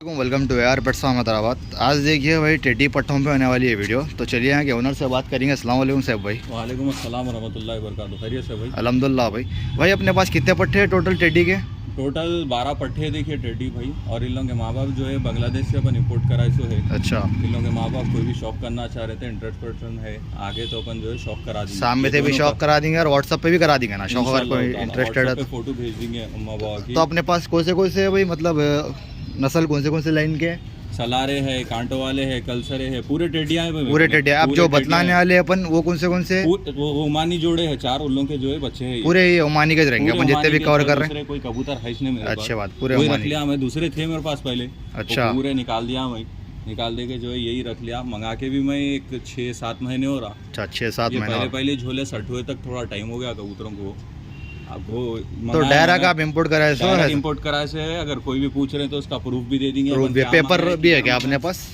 Welcome to AR pets Ahmedabad. आज देखिए भाई टेडी पट्टों पे होने वाली है वीडियो, तो चलिए यहाँ के ओनर से बात करेंगे। अस्सलाम वालेकुम साहब भाई। वालेकुम अस्सलाम रहमतुल्लाहि व बरकातहू। खैरियत से भाई? अल्हम्दुलिल्लाह भाई। भाई अपने पास कितने पट्टे हैं टोटल टेडी के? टोटल 12 पट्टे देखिए टेडी भाई। और इन लोगों के माँ बाप जो है बांग्लादेश से अपन इम्पोर्ट कराए सो है। अच्छा, इन लोगों के माँ बाप कोई भी शौक करना चाह रहे थे, इंटरेस्ट पर्सन है आगे तो अपन जो है शौक करा देंगे। सामने से भी शौक करा देंगे और व्हाट्सअप पे भी करा देंगे ना शौक, अगर कोई इंटरेस्टेड है तो फोटो भेज देंगे अम्मा बाबा की। तो अपने पास कौन से भाई मतलब नस्ल कौन से लाइन के? सलारे है, कांटो वाले है, कलसरे है, पूरे टेडिया है भाई। पूरे टेडी। अब जो बतलाने वाले अपन वो कौन से? वो ओमानी जोड़े है, 4 उन लोगों के जो है बच्चे हैं। पूरे ये ओमानी के रहेंगे अपन जितने भी कवर कर रहे हैं। कोई कबूतर है इसने मेरे अच्छी पास। बात, पूरे रख ओमानी। लिया मैं, दूसरे थे मेरे पास पहले। अच्छा, पूरे निकाल दिया मैं, निकाल दे के जो है यही रख लिया। मंगा के भी मैं एक 6-7 महीने हो रहा। अच्छा 6-7 महीने। पहले झोले सट हुए तक थोड़ा टाइम हो गया कबूतरों को। अब वो तो डायरेक्ट आप इम्पोर्ट कराए सो है? इम्पोर्ट कराए से है। अगर कोई भी पूछ रहे हैं तो उसका प्रूफ भी दे देंगे। प्रूफ भी, पेपर भी है क्या अपने पास?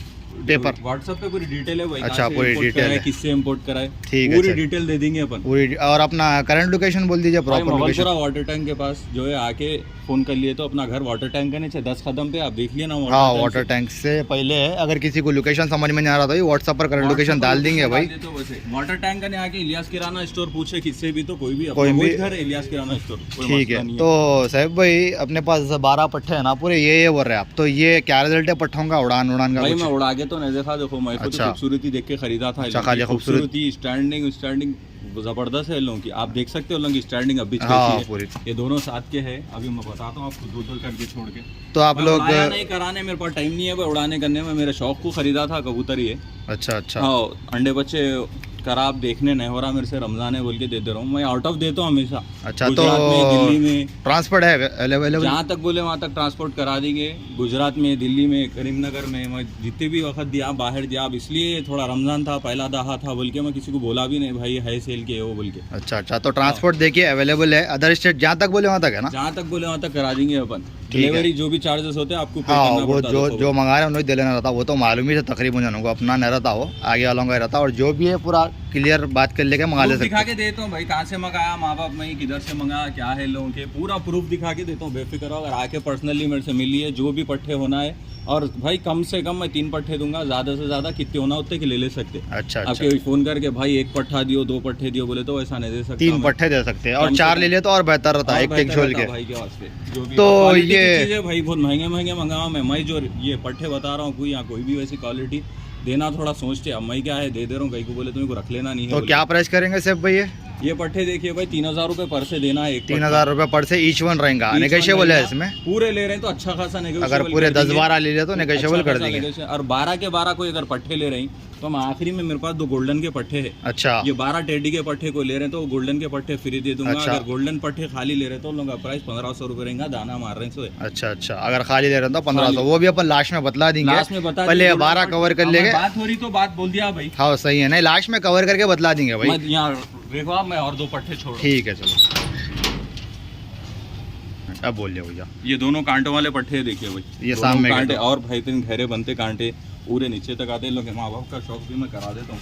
पेपर व्हाट्सएप पे पूरी डिटेल है भाई। अच्छा, पूरी डिटेल है, किससे इंपोर्ट कराए, ठीक है, पूरी डिटेल दे देंगे अपन पूरी। और अपना करंट लोकेशन बोल दीजिए, प्रॉपर लोकेशन। वाटर टैंक के पास जो है आके फोन कर लिए तो अपना घर वाटर टैंक के नीचे 10 कदम पे आप देख लिए ना। हाँ, वाटर टैंक से पहले है। अगर किसी को लोकेशन समझ में नहीं आ रहा था व्हाट्सएप पर करंट लोकेशन डाल देंगे भाई। तो वाटर टैंक का आके इलियास किराना स्टोर पूछे किससे भी, तो कोई भी घर इलियास किराना स्टोर, ठीक है। तो साहब भाई अपने पास 12 पट्टे है ना पूरे, ये बोल रहे आप, तो ये क्या रिजल्ट है पट्टों का? उड़ान का भाई मैं उड़ा के तो नहीं देखा, देखो मैं तो खूबसूरती देख के खरीदा था। अच्छा, खाली खूबसूरती। स्टैंडिंग जबरदस्त है लोगों की, आप देख सकते हो लोगों की स्टैंडिंग अभी पूरी। ये दोनों साथ के हैं। अभी मैं बताता हूँ आपको, 2 करके छोड़ के। तो आप लोग नहीं कराने, मेरे पास टाइम नहीं है भाई उड़ाने करने में। मेरे शौक को खरीदा था कबूतर ये। अच्छा। हाँ, अंडे बच्चे करा आप देखने नहीं हो रहा मेरे से, रमजान है बोल के दे दे रहा हूँ मैं। आउट ऑफ देता हूँ हमेशा। अच्छा, तो दिल्ली में ट्रांसपोर्ट है अवेलेबल? जहाँ तक बोले वहाँ तक ट्रांसपोर्ट करा देंगे। गुजरात में, दिल्ली में, करीमनगर में, मैं जितने भी वक्त दिया बाहर दिया। अब इसलिए थोड़ा रमजान था, पहला दहा था बोल के मैं किसी को बोला भी नहीं भाई है सेल के वो बोल के। अच्छा, तो ट्रांसपोर्ट देखिए अवेलेबल है। अदर स्टेट जहाँ तक बोले वहाँ तक है ना? जहाँ तक बोले वहाँ तक करा देंगे अपन। डिलीवरी जो भी चार्जेस होते हैं आपको पे हाँ, करना वो पड़ता है। जो मंगा रहे हैं उन्हें दे लेना रहता, वो तो मालूम ही था तकरीबन जनों को, अपना नहीं रहता, वो आगे वालों का रहता। और जो भी है पूरा क्लियर बात कर लेके मंगा ले सकते। दिखा के देता हूँ भाई, कहाँ से मंगाया, माँ बाप में किधर से मंगाया, क्या है लोगों के, पूरा प्रूफ दिखा के देता हूँ। बेफिक्र हो, अगर आके पर्सनली मेरे से मिलिए, जो भी पट्टे होना है। और भाई कम से कम मैं 3 पट्टे दूंगा, ज़्यादा से ज़्यादा कितने होना उतने के ले सकते। अच्छा, आपके फोन करके भाई 1 पट्टा दियो, 2 पट्टे दियो बोले तो ऐसा नहीं दे सकते। 3 पट्टे दे सकते हैं, और 4 ले ले तो और बेहतर रहता है, एक झोल के भाई के वास्ते। जो भी तो ये भाई बहुत महंगे मंगाओ। मैं जो ये पट्टे बता रहा हूँ, कोई यहाँ कोई भी वैसी क्वालिटी देना थोड़ा सोचते। अब मैं क्या है दे रहा हूँ, कहीं को बोले तुम्हें को रख लेना नहीं है। तो क्या प्राइस करेंगे सिर्फ भाई? ये पट्टे देखिए भाई 3000 रुपये पर से देना है। 3000 रुपये पर से ईच वन रहेगा। नेगोशिएबल है इसमें? पूरे ले रहे हैं तो अच्छा खासा नेगोशिएबल। अगर पूरे 10-12 ले ले तो नेगोशिएबल कर देंगे। और 12 के 12 कोई अगर पट्टे ले रहे हैं तो हम आखिरी में, मेरे पास 2 गोल्डन के पट्टे हैं। अच्छा, ये 12 टेडी के पट्टे को ले रहे हैं तो गोल्डन के पट्टे फ्री दे दूंगा। अच्छा। अगर गोल्डन पट्टे खाली ले रहे तो उन लोगों का प्राइस 1500 रुपये रहेगा, दाना मार रहे हैं। अच्छा, अगर खाली ले रहे हैं तो 1500, वो भी अपन लास्ट में बतला देंगे। लास्ट में बता, पहले 12 कवर कर लेंगे। बात हो रही तो बात बोल दिया भाई। हाँ सही है, नहीं लास्ट में कवर करके बतला देंगे भाई। यहाँ देखो आप, मैं और 2 पट्टे छोड़। ठीक है, चलो अब बोलिए भैया। ये दोनों कांटों वाले पट्टे देखिए भाई, ये सामने कांटे और भाई 3 घेरे बनते कांटे पूरे नीचे तक आते। लोग माँ बाप का शौक भी मैं करा देता हूँ।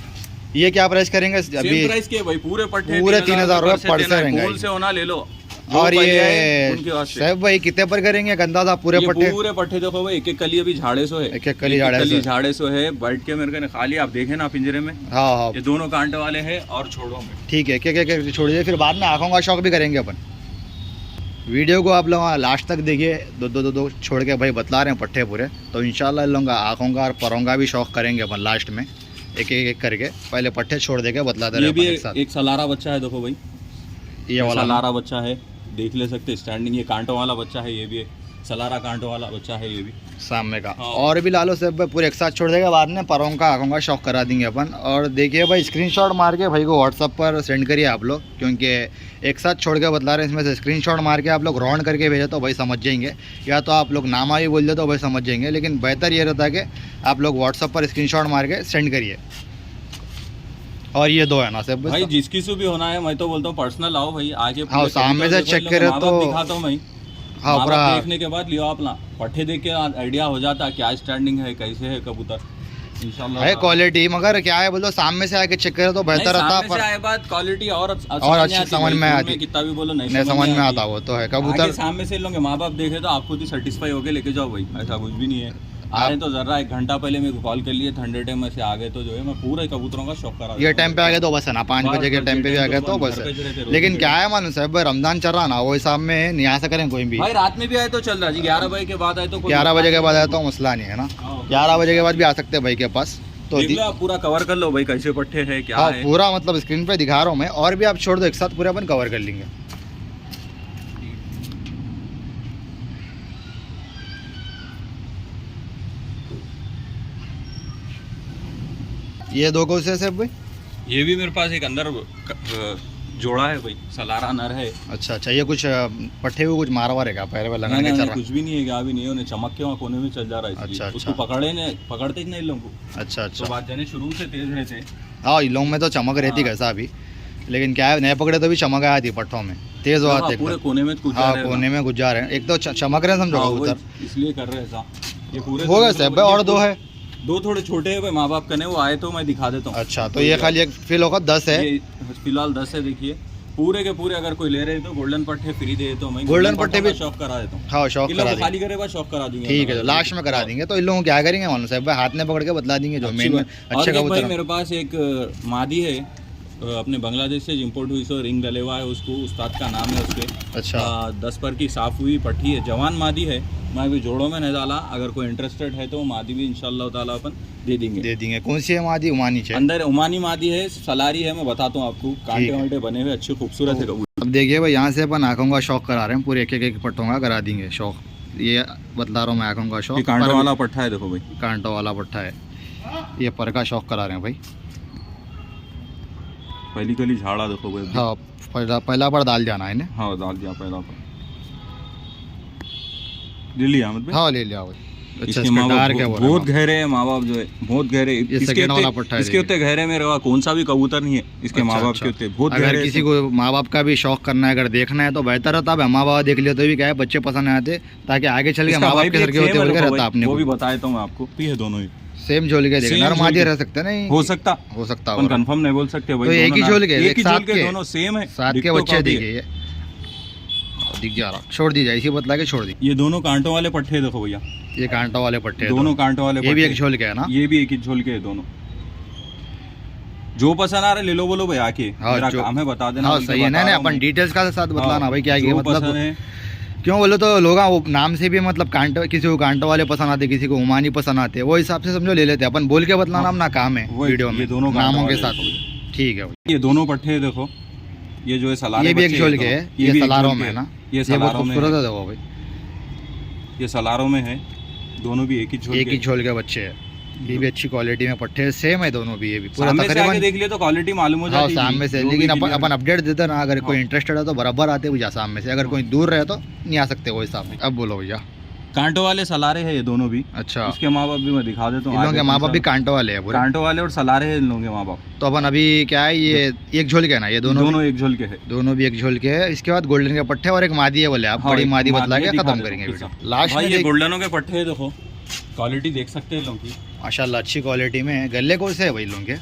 ये क्या प्राइस करेंगे अभी? प्राइस के भाई पूरे पट्टे पूरे 3000 रुपये पर से रहेंगे। फूल से होना ले लो। और ये साहब भाई कितने पर करेंगे गंदा था पूरे पट्टे? पूरे पट्टे देखो भाई, एक कली अभी झाड़े सो है, एक कली झाड़े सो है। बैठ के मेरे को खाली आप देखे ना पिंजरे में। हाँ, ये दोनों कांटे वाले हैं और छोड़ो में। ठीक है, क्या छोड़िए, फिर बाद में आँखों का शौक भी करेंगे अपन। वीडियो को आप लोग लास्ट तक देखिए, दो छोड़ के भाई बतला रहे हैं पट्टे पूरे। तो इंशाल्लाह इन लोगों का आँखों का और परों का भी शौक करेंगे अपन लास्ट में, एक करके। पहले पट्टे छोड़ देके बतलाते रहे। ये भी एक सलारा बच्चा है देखो भाई, ये वाला सलारा बच्चा है, देख ले सकते स्टैंडिंग। ये कांटों वाला बच्चा है, ये भी सलारा कांटों वाला बच्चा है, ये भी सामने का। और भी लालो से पूरे एक साथ छोड़ देगा, बाद में परों का आँखों का शौक करा देंगे अपन। और देखिए भाई स्क्रीनशॉट मार के भाई को व्हाट्सअप पर सेंड करिए आप लोग, क्योंकि एक साथ छोड़ के बतला रहे हैं। इसमें से स्क्रीनशॉट मार के आप लोग राउंड करके भेजे तो भाई समझ जाएंगे, या तो आप लोग नामा भी बोल दे तो भाई समझ जाएंगे। लेकिन बेहतर ये रहता है कि आप लोग व्हाट्सअप पर स्क्रीनशॉट मार के सेंड करिए। और ये 2 है ना सब भाई, जिसकी से भी होना है मैं तो बोलता हूँ पर्सनल आओ भाई आगे। हाँ, सामने से चेक करे तो दिखाता हूँ मैं। हाँ, पूरा देखने के बाद लियो अपना पट्टे देख के आइडिया हो जाता है क्या स्टैंडिंग है, कैसे है कबूतर। इंशाल्लाह है क्वालिटी, मगर क्या है बोलो सामने से आके चेक करे तो बेहतर रहता। पर बात क्वालिटी और अच्छी समझ में आती, कितना भी बोलो नहीं समझ में आता। वो तो है कबूतर सामने से लोग माँ बाप देखे तो आप खुद ही सेटिस्फाई होके लेके जाओ भाई, ऐसा कुछ भी नहीं है। आ रहे तो जरा 1 घंटा पहले मेरे को कॉल कर लिए, ठंडे टाइम में से आ गए तो जो है मैं पूरे कबूतरों का शौक करा ये टाइम पे आ गए तो बस है ना, 5 बजे के टाइम पे भी आ गए तो बस है। लेकिन क्या है मालूम साहब, रमजान चल रहा ना, वो हिसाब में नहीं आ सक रहे कोई भी। भाई रात में भी आए तो चल रहा जी, 11 बजे के बाद आए तो 11 बजे के बाद आया तो मसला नहीं है ना, 11 बजे के बाद भी आ सकते हैं भाई के पास। तो देख लो आप पूरा कवर कर लो भाई, कैसे पट्टे है क्या हाँ है पूरा मतलब स्क्रीन पे दिखा रहा हूँ मैं, और भी आप छोड़ दो एक साथ पूरे अपन कवर कर लेंगे। ये 2 कौन से भाई? ये भी मेरे पास एक अंदर जोड़ा है भाई, सलारा नर है। अच्छा अच्छा, ये कुछ पट्टे हुए कुछ मारवा रहेगा पैर में लगा के नहीं, चल रहा? कुछ भी नहीं है, क्या भी नहीं है, उन्हें चमक के वहाँ कोने में चल जा रहा है। अच्छा, उसको पकड़ते ही नहीं लोगों को। अच्छा तो अच्छा, बात जाने शुरू से तेज रहते। हाँ लोग में तो चमक रहती कैसा अभी, लेकिन क्या है नहीं पकड़े तो भी चमक आती पट्टों में, तेज हुआ पूरे कोने में कुछ हाँ कोने में घुस जा रहे हैं, एक तो चमक रहे हैं समझो कबूतर, इसलिए कर रहे ऐसा। ये पूरे हो गए साहब और 2 है? 2 थोड़े छोटे हैं भाई, माँ बाप कने वो आए तो मैं दिखा देता हूँ। अच्छा, तो ये खाली एक फिल होगा 10 है फिलहाल 10 है। देखिए पूरे के पूरे अगर कोई ले रहे तो गोल्डन पट्टे फ्री दे देता हूँ मैं, गोल्डन पट्टे भी शौक करा देता हूँ। हाँ शौक करा खाली करे बाद शौक करा देंगे, ठीक है, तो लास्ट में करा देंगे। तो इन लोगों क्या करेंगे मालूम साहब, हाथ में पकड़ के बतला देंगे जो मेन में अच्छे कबूतर। मेरे पास एक मादी है अपने बांग्लादेश से इम्पोर्ट हुई, सो रिंग डले हुआ है, उसको उस्ताद का नाम है उसके। अच्छा 10 पर की साफ हुई पट्टी है, जवान मादी है, मैं अभी जोड़ों में नहीं डाला, अगर कोई इंटरेस्टेड है तो मादी भी इंशाल्लाह ताला अपन दे देंगे। कौन सी है मादी? उमानी है अंदर, उमानी मादी है, सलारी है, मैं बताता हूँ आपको, कांटे वांटे बने हुए अच्छे खूबसूरत है कबूतर। अब देखिए भाई, यहाँ से अपन आँखों का शौक करा रहे हैं, पूरे एक पट्टों का करा देंगे शौक। ये बतला रहा हूँ मैं आँखों का शौक, कांटों वाला पट्टा है, देखो भाई कांटों वाला पट्टा है, ये पर का शौक करा रहे हैं भाई। पहली कली झाड़ा देखो भाई। हाँ पहला पर डाल जाना है ना? हाँ डाल दिया पहला पर, ले लिया अहमद भाई? हाँ ले लिया भाई। अच्छा, इसके माँ बाप बहुत गहरे हैं, माँ बाप जो है बहुत गहरे, इसके उतने गहरे में रहा कौन सा भी कबूतर नहीं है इसके माँ बाप के उतने बहुत गहरे। अगर किसी को माँ बाप का भी शौक करना है, अगर देखना है तो बेहतर रहता है माँ बाप देख लिया तो भी क्या है बच्चे पसंद आते, ताकि आगे चल के माँ बाप के सर के होते रहता। आपने वो भी बताया था मैं आपको, ये दोनों ही सेम झोल के देखना, नर मादी रह सकते नहीं? हो सकता अपन कंफर्म नहीं बोल सकते भाई, एक ही झोल के, एक ही झोल के दोनों सेम है, साथ के बच्चे दिखे दिख जा रहा, छोड़ दी जाए इसी बतला के छोड़ दी। ये दोनों कांटों वाले पट्टे देखो भैया, ये कांटों वाले पट्टे दोनों कांटों वाले, ये भी एक झोल के है ना? ये भी एक ही झोल के है दोनों। जो पसंद आ रहा है ले लो, बोलो भाई आके, मेरा काम है बता देना। हाँ सही है, नहीं अपन डिटेल्स का साथ बतलाना भाई क्या मतलब है। क्यों बोलो तो लोग वो नाम से भी मतलब कांटो, किसी को कांटो वाले पसंद आते, किसी को उमानी पसंद आते, वो हिसाब से समझो ले लेते अपन, बोल के बतलाना अपना काम है वीडियो में दोनों नामों के साथ। ठीक है भाई, ये दोनों पट्टे देखो, ये जो है सलार, ये भी एक झोल के है, ये सलारों में है ना, ये बहुत खूबसूरत है देखो भाई, ये सलारों में है, दोनों भी एक ही झोल के बच्चे हैं। ये भी अच्छी क्वालिटी में पट्टे सेम है दोनों भी, ये भी पूरा तकरीबन देख लिया तो क्वालिटी मालूम हो जाती है सामने से। लेकिन अपन अपडेट देते ना, अगर कोई इंटरेस्टेड है तो बराबर आते भैया सामने से, अगर कोई दूर रहे तो नहीं आ सकते वो हिसाब से। अब बोलो भैया, कांटो वाले सलारे हैं ये दोनों भी। अच्छा, इसके माँ बाप भी मैं दिखा देता हूँ, इन लोगों के माँ बाप भी कांटो वाले हैं, कांटो वाले और सलारे हैं इन लोगों के माँ बाप। तो अपन अभी क्या है, ये एक झोल के है ना, ये दोनों एक झोल के है, दोनों भी एक झोल के है। इसके बाद गोल्डन के पट्टे और एक मादी है, बोले आप बड़ी मादी बतला के खत्म करेंगे वीडियो लास्ट में। ये गोल्डनों के पट्टे है, देखो क्वालिटी देख सकते हैं लोग की, माशाल्लाह अच्छी क्वालिटी में। गले कौन से है भाई लोग के?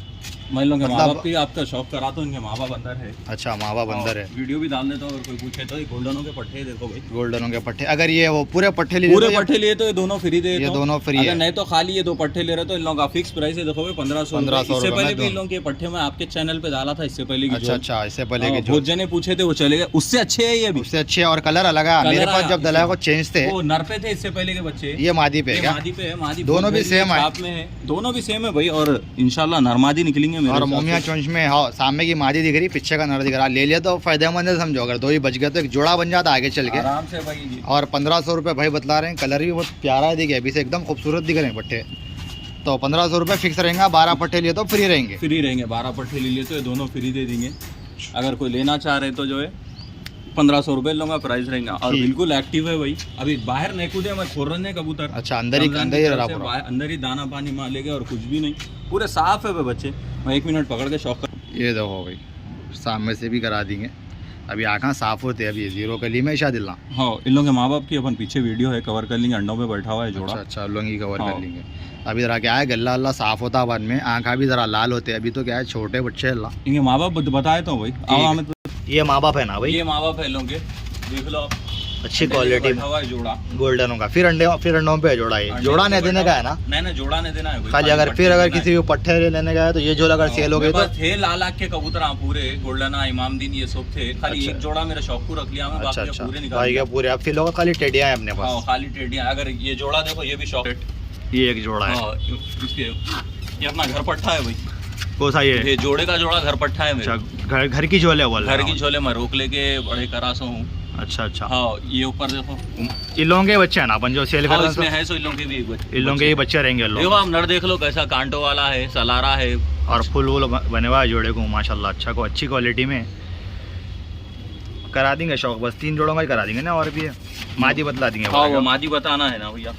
मैं लोग माँ बाप की आपका शौक करा तो इनके माँ बाप अंदर है। अच्छा माँ बाप अंदर है, वीडियो भी डाल देता हूँ अगर कोई पूछे तो। गोल्डनों के पट्टे देखो भाई, गोल्डनों के पट्टे। अगर ये वो पूरे पट्टे लिए, पूरे पट्टे लिए तो ये दोनों फ्री दे, ये दोनों फ्री है। नहीं तो खाली ये 2 पट्टे ले रहे तो इन लोगों का फिक्स प्राइस है, देखो 1500। इससे पहले भी इन लोगों के पट्टे में आपके चैनल पे डाला था, इससे पहले। अच्छा, इससे पहले के बहुत जने पूछे थे, वो चले गए। उससे अच्छे है ये भी, उससे अच्छे और कलर अलग है। मेरे पास जब दलाया को चेंज थे, वो नर पे थे, इससे पहले के बच्चे ये मादी पे है, मादी पे है, मादी दोनों भी सेम है, दोनों भी सेम है भाई। और इंशाल्लाह नरमादी निकलेंगे। और मोमिया चोंच में हाँ सामने की मादी दिख रही, पीछे का नर दिख रहा, ले लिया तो फायदेमंद है समझो। अगर 2 ही बच गए तो एक जोड़ा बन जाता आगे चल के आराम से भाई। और 1500 रुपये भाई बतला रहे हैं, कलर भी बहुत प्यारा है, दिखे अभी से एकदम खूबसूरत दिख रहे हैं पट्टे। तो 1500 रुपये फिक्स रहेंगे, 12 पट्टे लिए तो फ्री रहेंगे। 12 पट्टे ले लिए तो ये दोनों फ्री दे देंगे। अगर कोई लेना चाह रहे तो जो है 1500 रुपये लूँगा प्राइस रहेगा। और बिल्कुल एक्टिव है भाई, अभी बाहर नहीं कूदे, मैं खोरने कबूतर। अच्छा, अंदर ही दाना पानी मार लेगा और कुछ भी नहीं, पूरे साफ है भाई बच्चे। मैं 1 मिनट पकड़ के शौक कर, ये देखो भाई सामने से भी करा देंगे। अभी आँखें साफ होते हैं, अभी 0 कली में शादिल्ला। हाँ, इन लोगों के माँ बाप की अपन पीछे वीडियो है, कवर कर लेंगे। अंडों पे बैठा हुआ है जोड़ा। अच्छा, लोग ही कवर कर लेंगे। अभी जरा क्या है, गला अल्लाह साफ होता बाद में, आँखा भी जरा लाल होते हैं। अभी तो क्या है, छोटे बच्चे अल्लाह, इनके माँ बाप बताए तो भाई। ये माँ बाप है ना भाई, ये माँ बाप है लोग के, देख लो आप। अच्छी क्वालिटी में हुआ है जोड़ा गोल्डन होगा। फिर अंडों पे है जोड़ा, ये जोड़ा नहीं देने का है ना? नहीं जोड़ा नहीं देना है खाली अगर फिर अगर किसी को पट्टे लेने का है तो ये जो अगर सेल हो गए तो थे लाख के कबूतर पूरे गोल्डन इमामदीन ये सब थे, खाली एक जोड़ा मेरा शौक को रख लिया मैं, अच्छा बाकी अच्छा पूरे निकाल भाई दिया। के पूरे अब फिर लोग खाली टेडिया है अपने पास। खाली टेडियां, अगर ये जोड़ा देखो ये भी शौक, ये एक जोड़ा है। इसके ये अपना घर पट्टा है भाई। कौन सा ये जोड़े का जोड़ा घर पट्टा है मेरा। अच्छा घर की झोले बोल घर की झोले मैं रोक लेके बड़े करासो हूँ। अच्छा अच्छा हाँ ये ऊपर देखो इन लोगों के बच्चे हैं ना अपन जो सेल कर रहे हैं, इसमें है सो इन लोगों के भी इन लोगों के ही बच्चे रहेंगे लोग। देखो आप नर देख लो कैसा कांटो वाला है, सलारा है और फुल वुल बने हुआ है जोड़े को माशाल्लाह, अच्छा को अच्छी क्वालिटी में करा देंगे शौक। बस 3 जोड़ों का ही करा देंगे ना, और भी है मादी बतला देंगे। हाँ वो मादी बताना है ना भैया।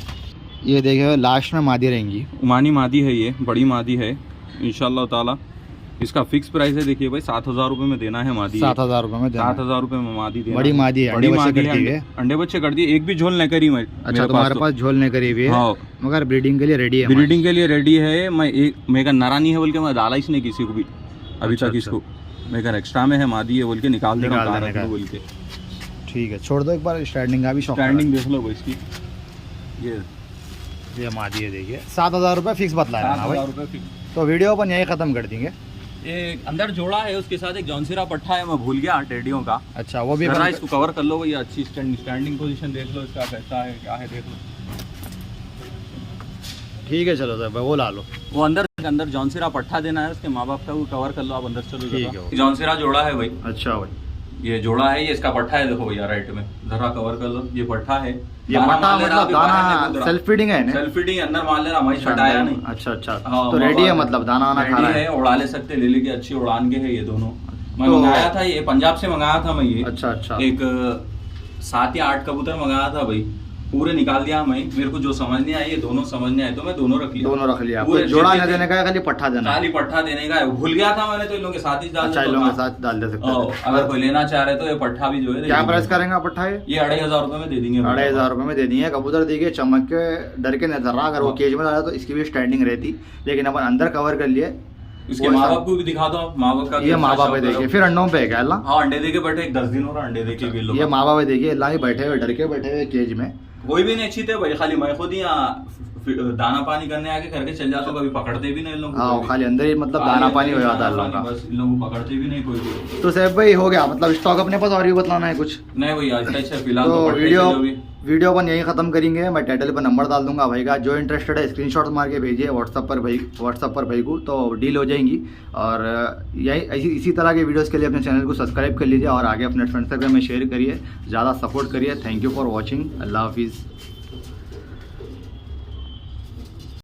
ये देखिए लास्ट में मादी रहेंगी, उमानी मादी है, ये बड़ी मादी है इंशाल्लाह ताला। इसका फिक्स प्राइस है देखिए भाई 7,000 रुपए में देना है मादी। 7,000 रुपए में 7,000 रुपए में मादी देना। बड़ी मादी है, बड़ी मादी है, है। अंडे बच्चे कर दिए, एक भी झोल नहीं करी मैं। अच्छा तुम्हारे पास झोल नहीं करी हुई है, हाँ मगर ब्रीडिंग के लिए रेडी है। ब्रीडिंग के लिए रेडी है। मैं एक मेरा नरानी है बोल के मैं डाला इसने किसी को भी अभी तक इसको, मेरा एक्स्ट्रा में है मादी है बोल के निकाल देना बोल के। ठीक है छोड़ दो एक बार, स्टैंडिंग का भी शौक। स्टैंडिंग देख लो भाई इसकी, ये मादी है देखिए। 7,000 रुपये फिक्स बतला है ना भाई। 7,000 रुपए फिक्स। तो वीडियो अपन यही खत्म कर देंगे। ये अंदर जोड़ा है, उसके साथ एक जॉनसिरा पट्टा है, मैं भूल गया टेडियों का। अच्छा वो भी जरा इसको कवर कर लो भैया, अच्छी स्टैंडिंग पोजीशन देख लो इसका कैसा है क्या है देख लो। ठीक है चलो सर वो ला लो। वो अंदर जॉनसिरा पट्टा देना है उसके माँ बाप का, वो कवर कर लो आप अंदर चलो। ठीक है जॉनसिरा जोड़ा है भाई। अच्छा भाई ये जोड़ा है, ये इसका पट्टा है देखो भैया राइट में, जरा कवर कर लो। ये पट्टा है, ये पट्टा मतलब दाना सेल्फ फीडिंग है ना? सेल्फ फीडिंग अंदर मान लेना, मैं छटाया नहीं। अच्छा अच्छा हाँ, तो रेडी है मतलब दाना वाना खा रहा है, उड़ा ले सकते, ले लेके अच्छी उड़ान के है ये दोनों। मैं मंगाया था ये पंजाब से मंगाया था मैं ये। अच्छा अच्छा एक 7 या 8 कबूतर मंगाया था भाई, पूरे निकाल दिया मैं। मेरे को जो समझ नहीं आए ये दोनों समझ नहीं आए तो मैं दोनों रख लिया। पूरे जोड़ा नहीं देने का है, खाली पट्टा देना, खाली पट्टा देने का है। भूल गया था मैंने तो इन लोगों के साथ ही डाल। अच्छा इन लोगों के साथ डाल दे सकते हैं। अगर कोई लेना चाह रहे तो ये पट्टा भी जो है क्या प्राइस करेंगे पट्टा? ये 2,500 रुपए में दे देंगे। 2,500 रुपए में दे दिए। कबूतर देखिए चमक के डर के नहीं रहा, अगर वो केज में डाला तो इसकी भी स्टैंडिंग रहती, लेकिन अपन अंदर कवर कर लिए। इसके माँ बाप को भी दिखा दो, माँ बाप का ये माँ बाप है देखिए। फिर अंडों पे है क्या? हाँ अंडे देके बैठे, 10 दिन हो रहा अंडे देके भी लोग। ये माँ बाप है देखिए, अल्लाह ही बैठे हुए डर के बैठे हुए केज में। कोई भी नहीं अच्छी थे भाई, खाली मैं खुद ही दाना पानी करने आके करके चल जाता हूँ, कभी पकड़ते भी नहीं इन लोगों को। हाँ खाली अंदर ही मतलब दाना पानी हो जाता है लोगों का, बस इन लोगों को पकड़ते भी नहीं कोई। तो सैफ भाई हो गया मतलब स्टॉक अपने पास, और भी बताना है कुछ? नहीं भैया अच्छा फिलहाल तो वीडियो अपन यहीं खत्म करेंगे। मैं टाइटल पर नंबर डाल दूंगा भाई का, जो इंटरेस्टेड है स्क्रीनशॉट मार के भेजिए व्हाट्सअप पर भाई को, तो डील हो जाएंगी। और यही इसी तरह के वीडियोस के लिए अपने चैनल को सब्सक्राइब कर लीजिए और आगे अपने फ्रेंड सर्कल में शेयर करिए, ज़्यादा सपोर्ट करिए। थैंक यू फॉर वॉचिंग, अल्लाह हाफिज़।